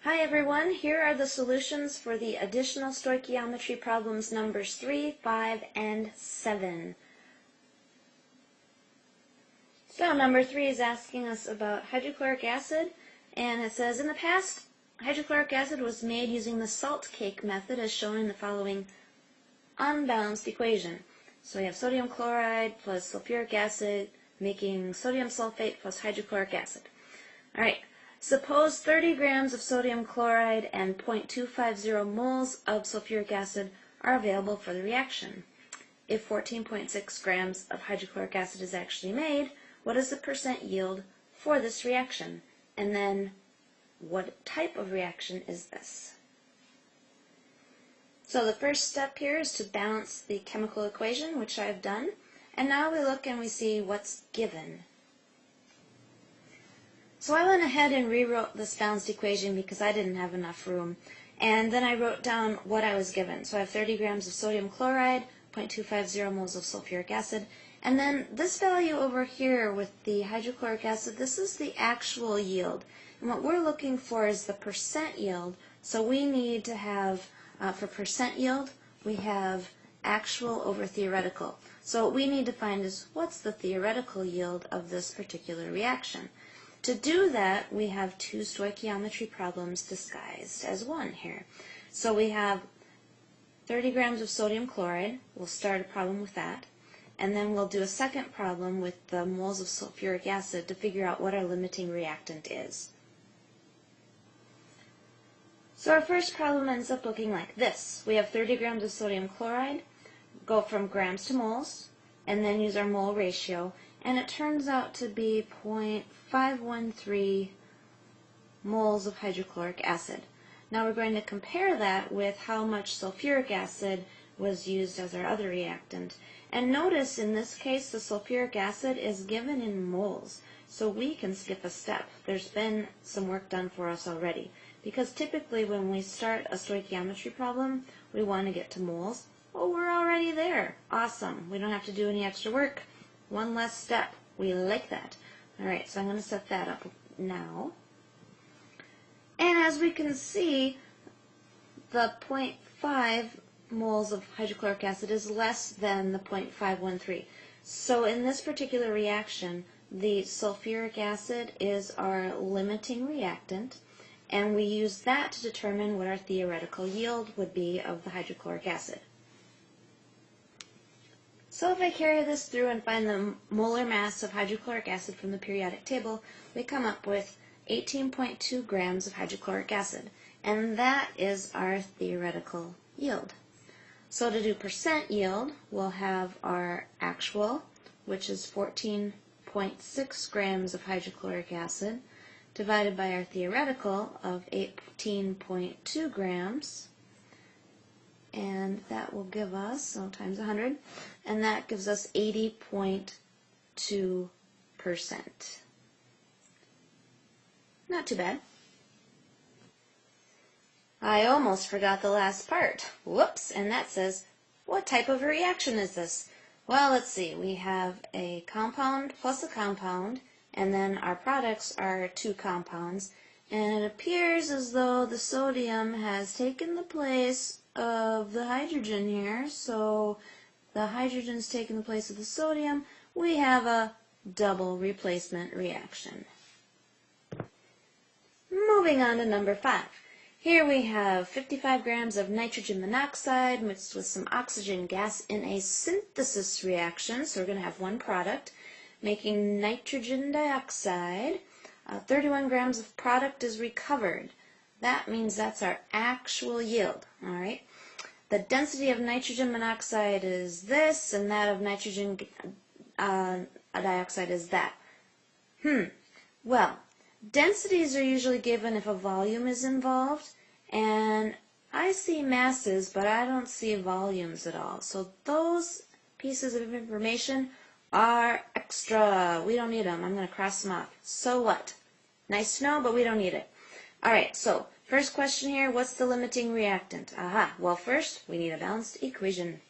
Hi everyone, here are the solutions for the additional stoichiometry problems numbers 3, 5, and 7. So number 3 is asking us about hydrochloric acid, and it says, in the past, hydrochloric acid was made using the salt cake method as shown in the following unbalanced equation. So we have sodium chloride plus sulfuric acid making sodium sulfate plus hydrochloric acid. All right. Suppose 30 grams of sodium chloride and 0.250 moles of sulfuric acid are available for the reaction. If 14.6 grams of hydrochloric acid is actually made, what is the percent yield for this reaction? And then, what type of reaction is this? So the first step here is to balance the chemical equation, which I've done. And now we look and we see what's given. So I went ahead and rewrote this balanced equation because I didn't have enough room. And then I wrote down what I was given. So I have 30 grams of sodium chloride, 0.250 moles of sulfuric acid. And then this value over here with the hydrochloric acid, this is the actual yield. And what we're looking for is the percent yield. So we need to have, for percent yield, we have actual over theoretical. So what we need to find is what's the theoretical yield of this particular reaction. To do that, we have two stoichiometry problems disguised as one here. So we have 30 grams of sodium chloride. We'll start a problem with that. And then we'll do a second problem with the moles of sulfuric acid to figure out what our limiting reactant is. So our first problem ends up looking like this. We have 30 grams of sodium chloride, go from grams to moles, and then use our mole ratio. And it turns out to be 0.513 moles of hydrochloric acid. Now we're going to compare that with how much sulfuric acid was used as our other reactant. And notice in this case the sulfuric acid is given in moles, so we can skip a step. There's been some work done for us already, because typically when we start a stoichiometry problem, we want to get to moles. Oh, we're already there. Awesome. We don't have to do any extra work. One less step. We like that. Alright, so I'm going to set that up now. And as we can see, the 0.5 moles of hydrochloric acid is less than the 0.513. So in this particular reaction, the sulfuric acid is our limiting reactant, and we use that to determine what our theoretical yield would be of the hydrochloric acid. So if I carry this through and find the molar mass of hydrochloric acid from the periodic table, we come up with 18.2 grams of hydrochloric acid, and that is our theoretical yield. So to do percent yield, we'll have our actual, which is 14.6 grams of hydrochloric acid, divided by our theoretical of 18.2 grams. And that will give us, so times 100, and that gives us 80.2%. Not too bad. I almost forgot the last part. Whoops, and that says, what type of a reaction is this? Well, let's see. We have a compound plus a compound, and then our products are two compounds, and it appears as though the sodium has taken the place of the hydrogen here, so the hydrogen's taken the place of the sodium. We have a double replacement reaction. Moving on to number 5. Here we have 55 grams of nitrogen monoxide mixed with some oxygen gas in a synthesis reaction, so we're going to have one product making nitrogen dioxide. 31 grams of product is recovered. That means that's our actual yield. All right. The density of nitrogen monoxide is this, and that of nitrogen dioxide is that. Well, densities are usually given if a volume is involved, and I see masses, but I don't see volumes at all. So those pieces of information are extra. We don't need them. I'm going to cross them off. So what? Nice to know, but we don't need it. All right, so first question here, what's the limiting reactant? Well, first, we need a balanced equation.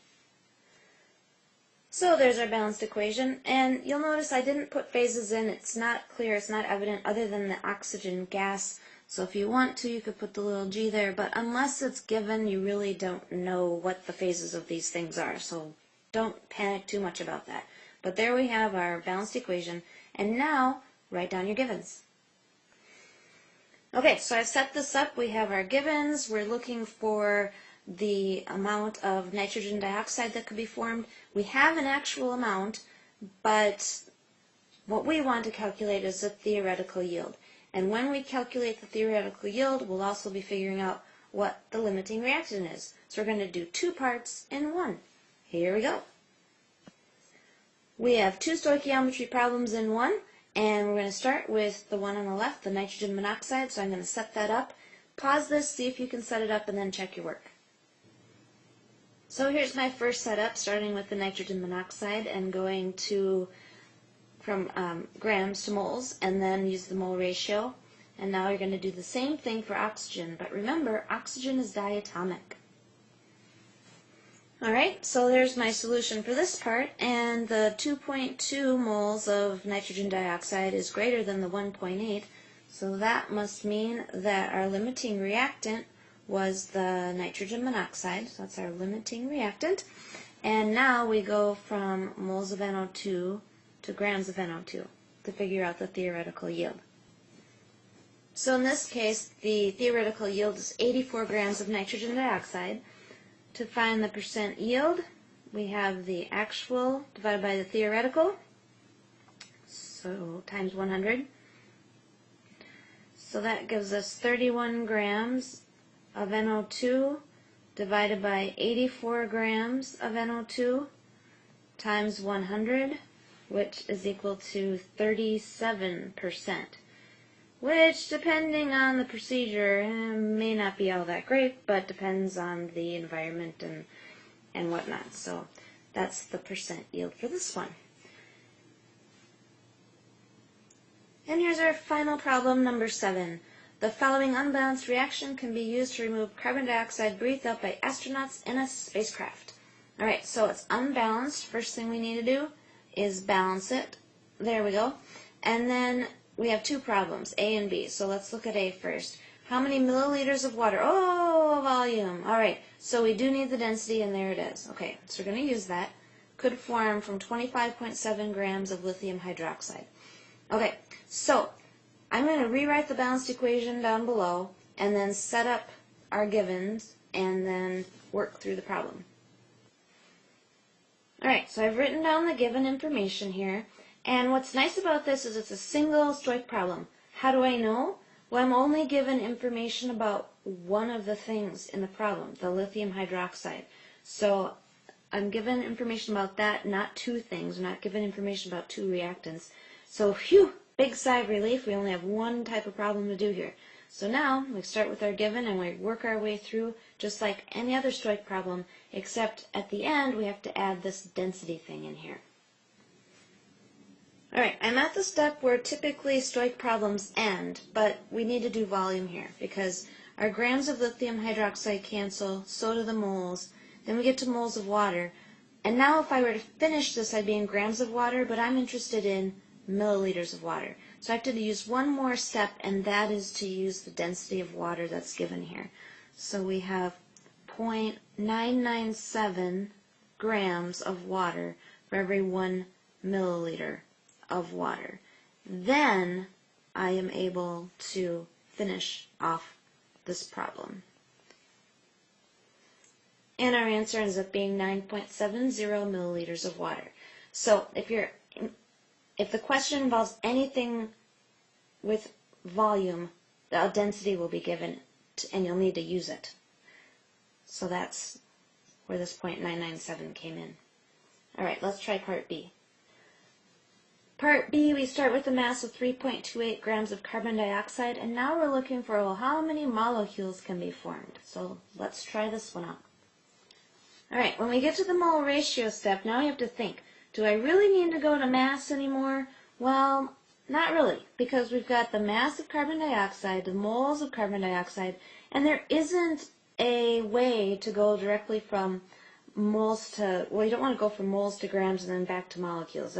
So there's our balanced equation, and you'll notice I didn't put phases in. It's not clear, it's not evident other than the oxygen gas. So if you want to, you could put the little g there, but unless it's given, you really don't know what the phases of these things are. So don't panic too much about that. But there we have our balanced equation, and now write down your givens. Okay, so I've set this up. We have our givens. We're looking for the amount of nitrogen dioxide that could be formed. We have an actual amount, but what we want to calculate is the theoretical yield. And when we calculate the theoretical yield, we'll also be figuring out what the limiting reactant is. So we're going to do two parts in one. Here we go. We have two stoichiometry problems in one, and we're going to start with the one on the left, the nitrogen monoxide. So I'm going to set that up. Pause this, see if you can set it up, and then check your work. So here's my first setup, starting with the nitrogen monoxide and going from grams to moles, and then use the mole ratio. And now you're going to do the same thing for oxygen, but remember, oxygen is diatomic. Alright, so there's my solution for this part, and the 2.2 moles of nitrogen dioxide is greater than the 1.8, so that must mean that our limiting reactant was the nitrogen monoxide, so that's our limiting reactant. And now we go from moles of NO2 to grams of NO2 to figure out the theoretical yield. So in this case, the theoretical yield is 84 grams of nitrogen dioxide. To find the percent yield, we have the actual divided by the theoretical, so times 100. So that gives us 31 grams of NO2 divided by 84 grams of NO2 times 100, which is equal to 37%, which, depending on the procedure, may not be all that great, but depends on the environment and whatnot. So that's the percent yield for this one. And here's our final problem, number 7. The following unbalanced reaction can be used to remove carbon dioxide breathed out by astronauts in a spacecraft. Alright, so it's unbalanced. First thing we need to do is balance it. There we go. And then we have two problems, A and B. So let's look at A first. How many milliliters of water? Oh, volume. Alright, so we do need the density, and there it is. Okay, so we're going to use that. Could form from 25.7 grams of lithium hydroxide. Okay, so I'm going to rewrite the balanced equation down below and then set up our givens and then work through the problem. Alright, so I've written down the given information here, and what's nice about this is it's a single Stoich problem. How do I know? Well, I'm only given information about one of the things in the problem, the lithium hydroxide. So I'm given information about that, not two things. I'm not given information about two reactants. So, phew! Big sigh of relief, we only have one type of problem to do here. So now, we start with our given and we work our way through just like any other Stoich problem, except at the end we have to add this density thing in here. Alright, I'm at the step where typically Stoich problems end, but we need to do volume here because our grams of lithium hydroxide cancel, so do the moles, then we get to moles of water, and now if I were to finish this I'd be in grams of water, but I'm interested in milliliters of water. So I have to use one more step, and that is to use the density of water that's given here. So we have 0.997 grams of water for every 1 milliliter of water. Then I am able to finish off this problem. And our answer ends up being 9.70 milliliters of water. So if the question involves anything with volume, the density will be given, and you'll need to use it. So that's where this 0.997 came in. Alright, let's try part B. Part B, we start with a mass of 3.28 grams of carbon dioxide, and now we're looking for, well, how many molecules can be formed? So let's try this one out. Alright, when we get to the mole ratio step, now you have to think, do I really need to go to mass anymore? Well, not really, because we've got the mass of carbon dioxide, the moles of carbon dioxide, and there isn't a way to go directly from moles to, well, you don't want to go from moles to grams and then back to molecules.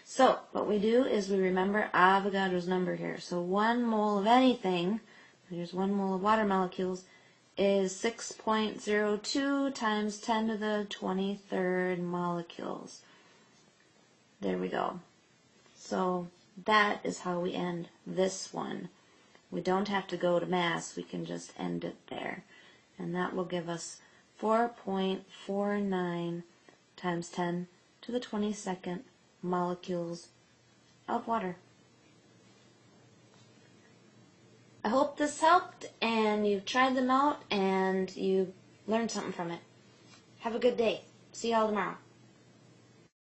So what we do is we remember Avogadro's number here. So 1 mole of anything, here's 1 mole of water molecules, is 6.02 times 10 to the 23rd molecules. There we go. So that is how we end this one. We don't have to go to mass, we can just end it there. And that will give us 4.49 times 10 to the 22nd molecules of water. I hope this helped and you've tried them out and you learned something from it. Have a good day. See y'all tomorrow.